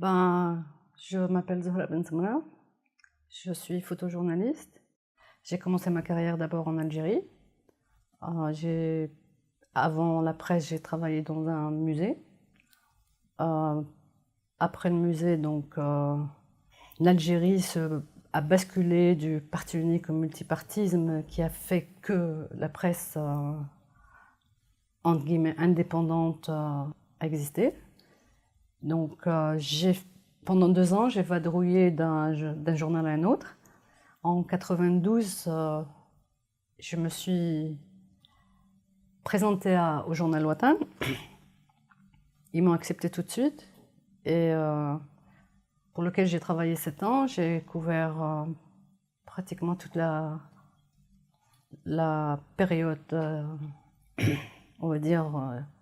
Je m'appelle Zohra Bensemra, je suis photojournaliste. J'ai commencé ma carrière d'abord en Algérie. Avant la presse, j'ai travaillé dans un musée. Euh, Après le musée, l'Algérie a basculé du parti unique au multipartisme qui a fait que la presse, entre guillemets, indépendante a existé. Pendant 2 ans, j'ai vadrouillé d'un journal à un autre. En 92, je me suis présentée au journal Watan. Ils m'ont accepté tout de suite. Et pour lequel j'ai travaillé 7 ans, j'ai couvert pratiquement toute la période, on va dire,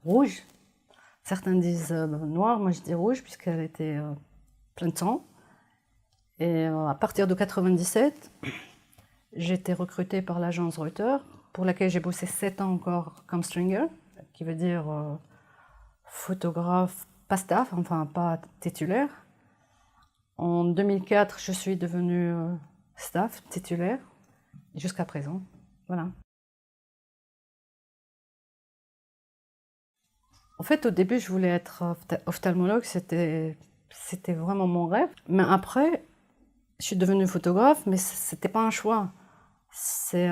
rouge. Certains disent noire, moi je dis rouge, puisqu'elle était plein de sang. Et à partir de 97, j'ai été recrutée par l'agence Reuters, pour laquelle j'ai bossé 7 ans encore comme stringer, qui veut dire photographe, pas staff, enfin pas titulaire. En 2004, je suis devenue staff titulaire, jusqu'à présent. Voilà. En fait, au début, je voulais être ophtalmologue, c'était vraiment mon rêve. Mais après, je suis devenue photographe, mais c'était pas un choix. C'est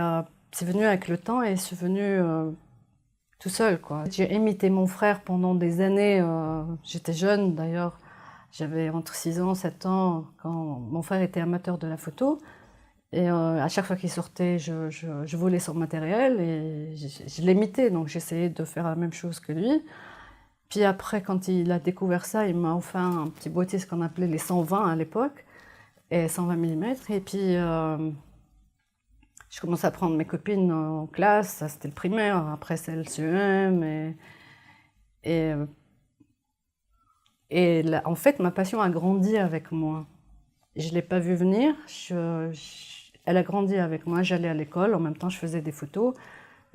venu avec le temps et c'est venu tout seul, quoi. J'ai imité mon frère pendant des années. J'étais jeune d'ailleurs, j'avais entre 6 ans, 7 ans, quand mon frère était amateur de la photo. Et à chaque fois qu'il sortait, je volais son matériel et je l'imitais, donc j'essayais de faire la même chose que lui. Puis après, quand il a découvert ça, il m'a offert un petit boîtier, ce qu'on appelait les 120 à l'époque, et 120 mm. Et puis, je commençais à prendre mes copines en classe, ça c'était le primaire, après c'est le CEM. En fait, ma passion a grandi avec moi. Je ne l'ai pas vue venir, elle a grandi avec moi. J'allais à l'école, en même temps je faisais des photos.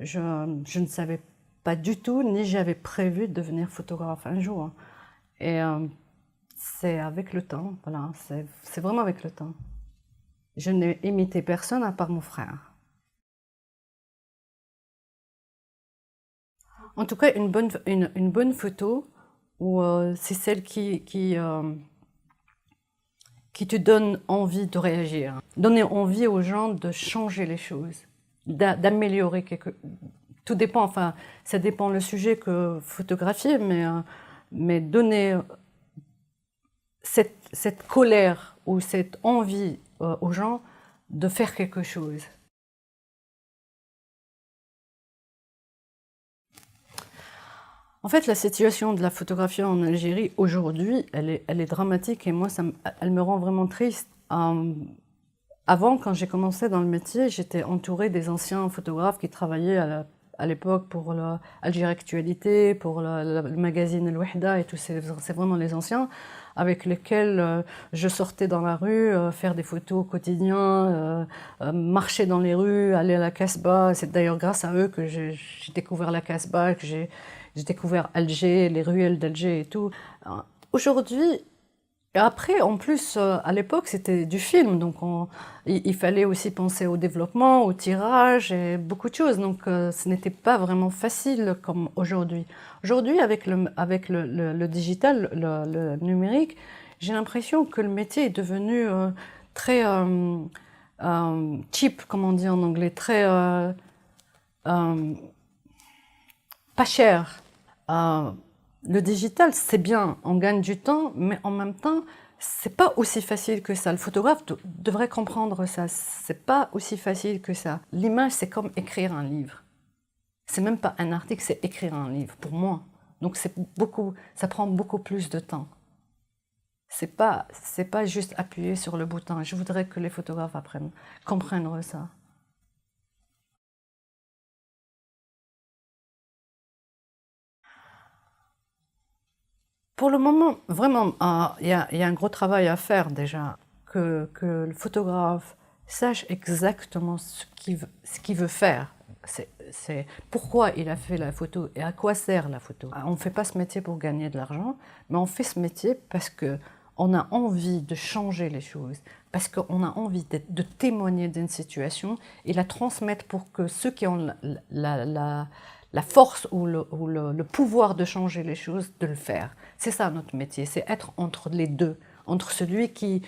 Je ne savais pas du tout, ni j'avais prévu de devenir photographe un jour. Et c'est avec le temps, voilà, c'est vraiment avec le temps. Je n'ai imité personne à part mon frère. En tout cas, une bonne photo, c'est celle qui te donne envie de réagir. Donner envie aux gens de changer les choses, d'améliorer quelque... Tout dépend, enfin, ça dépend le sujet que photographier, mais donner cette colère ou cette envie aux gens de faire quelque chose. En fait, la situation de la photographie en Algérie aujourd'hui, elle est dramatique et moi, elle me rend vraiment triste. Avant, quand j'ai commencé dans le métier, j'étais entourée des anciens photographes qui travaillaient à l'époque pour Algérie Actualité, pour le magazine El Wahda et tout, c'est vraiment les anciens avec lesquels je sortais dans la rue, faire des photos au quotidien, marcher dans les rues, aller à la Casbah. C'est d'ailleurs grâce à eux que j'ai découvert la Casbah, que j'ai découvert Alger, les ruelles d'Alger et tout. Aujourd'hui, et après, en plus, à l'époque, c'était du film, donc il fallait aussi penser au développement, au tirage et beaucoup de choses. Donc, ce n'était pas vraiment facile comme aujourd'hui. Aujourd'hui, avec le digital, le numérique, j'ai l'impression que le métier est devenu très cheap, comme on dit en anglais, très pas cher. Le digital, c'est bien, on gagne du temps, mais en même temps, c'est pas aussi facile que ça. Le photographe devrait comprendre ça. C'est pas aussi facile que ça. L'image, c'est comme écrire un livre. C'est même pas un article, c'est écrire un livre, pour moi. Donc ça prend beaucoup plus de temps. C'est pas juste appuyer sur le bouton. Je voudrais que les photographes comprennent ça. Pour le moment, vraiment, il y a un gros travail à faire déjà, que le photographe sache exactement ce qu'il veut faire. C'est pourquoi il a fait la photo et à quoi sert la photo. On ne fait pas ce métier pour gagner de l'argent, mais on fait ce métier parce qu'on on a envie de changer les choses, parce qu'on a envie de témoigner d'une situation et la transmettre pour que ceux qui ont la force ou le pouvoir de changer les choses, de le faire. C'est ça notre métier, c'est être entre les deux, entre celui qui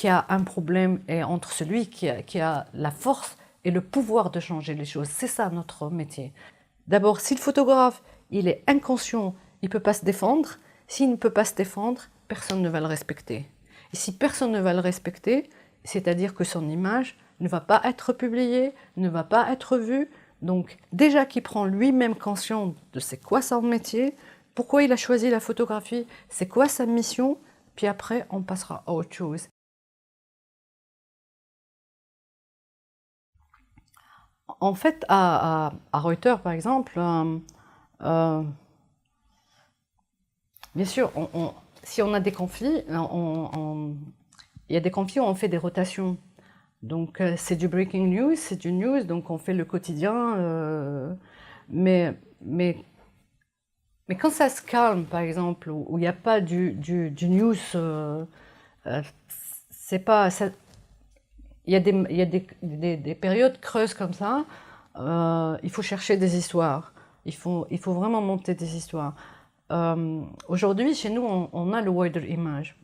a un problème et entre celui qui a la force et le pouvoir de changer les choses. C'est ça notre métier. D'abord, si le photographe, il est inconscient, il ne peut pas se défendre. S'il ne peut pas se défendre, personne ne va le respecter. Et si personne ne va le respecter, c'est-à-dire que son image ne va pas être publiée, ne va pas être vue. Donc déjà qu'il prend lui-même conscience de c'est quoi son métier, pourquoi il a choisi la photographie, c'est quoi sa mission, puis après on passera à autre chose. En fait, à Reuters, par exemple, bien sûr, si on a des conflits, il y a des conflits où on fait des rotations. Donc c'est du breaking news, c'est du news, donc on fait le quotidien. Mais, mais, mais quand ça se calme, par exemple, où il n'y a pas du news, c'est pas... il y a des périodes creuses comme ça, il faut chercher des histoires. Il faut vraiment monter des histoires. Aujourd'hui, chez nous, on a le wider image.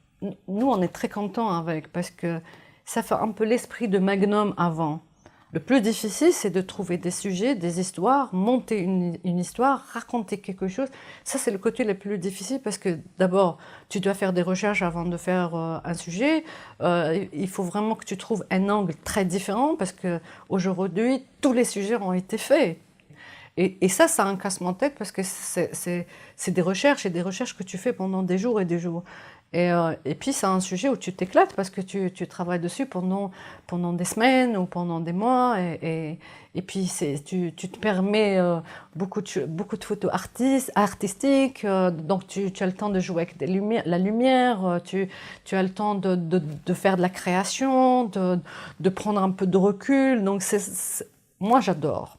Nous, on est très contents avec, parce que ça fait un peu l'esprit de Magnum avant. Le plus difficile, c'est de trouver des sujets, des histoires, monter une histoire, raconter quelque chose. Ça, c'est le côté le plus difficile parce que d'abord, tu dois faire des recherches avant de faire un sujet. Il faut vraiment que tu trouves un angle très différent parce qu'aujourd'hui, tous les sujets ont été faits. Et ça a un casse-tête parce que c'est des recherches et des recherches que tu fais pendant des jours et des jours. Et puis, c'est un sujet où tu t'éclates parce que tu travailles dessus pendant des semaines ou pendant des mois. Et puis, tu te permets beaucoup de photos artistiques. Donc, tu as le temps de jouer avec la lumière. Tu as le temps de faire de la création, de prendre un peu de recul. Donc, moi, j'adore.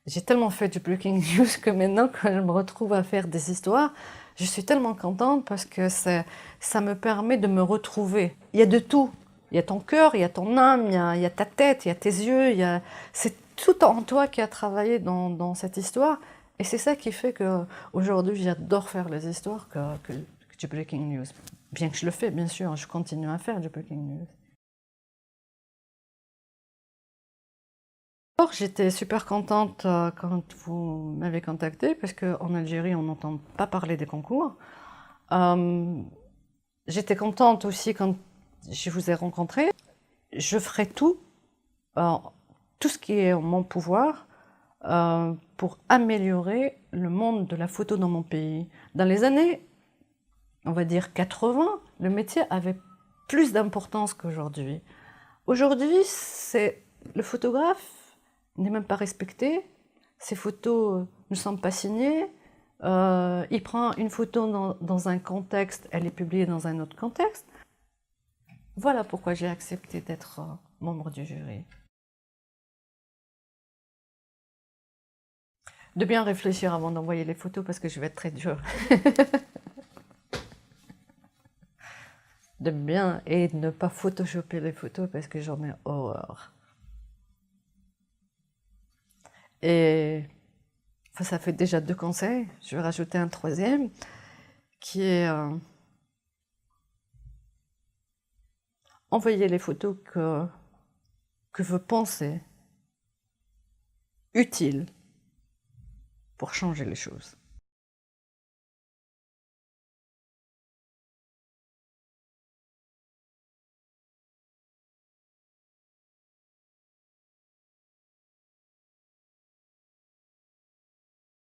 J'ai tellement fait du breaking news que maintenant, quand je me retrouve à faire des histoires, je suis tellement contente parce que ça me permet de me retrouver. Il y a de tout. Il y a ton cœur, il y a ton âme, il y a ta tête, il y a tes yeux. C'est tout en toi qui a travaillé dans cette histoire. Et c'est ça qui fait qu'aujourd'hui, j'adore faire les histoires que du breaking news. Bien que je le fais, bien sûr, je continue à faire du breaking news. J'étais super contente quand vous m'avez contactée parce qu'en Algérie, on n'entend pas parler des concours. J'étais contente aussi quand je vous ai rencontré. Je ferai tout ce qui est en mon pouvoir pour améliorer le monde de la photo dans mon pays. Dans les années, on va dire 80, le métier avait plus d'importance qu'aujourd'hui. Aujourd'hui, le photographe n'est même pas respecté. Ces photos ne sont pas signées. Il prend une photo dans un contexte, elle est publiée dans un autre contexte. Voilà pourquoi j'ai accepté d'être membre du jury. De bien réfléchir avant d'envoyer les photos parce que je vais être très dure. De bien et de ne pas photoshopper les photos parce que j'en ai horreur. Et enfin, ça fait déjà 2 conseils. Je vais rajouter un troisième qui est envoyer les photos que vous pensez utiles pour changer les choses.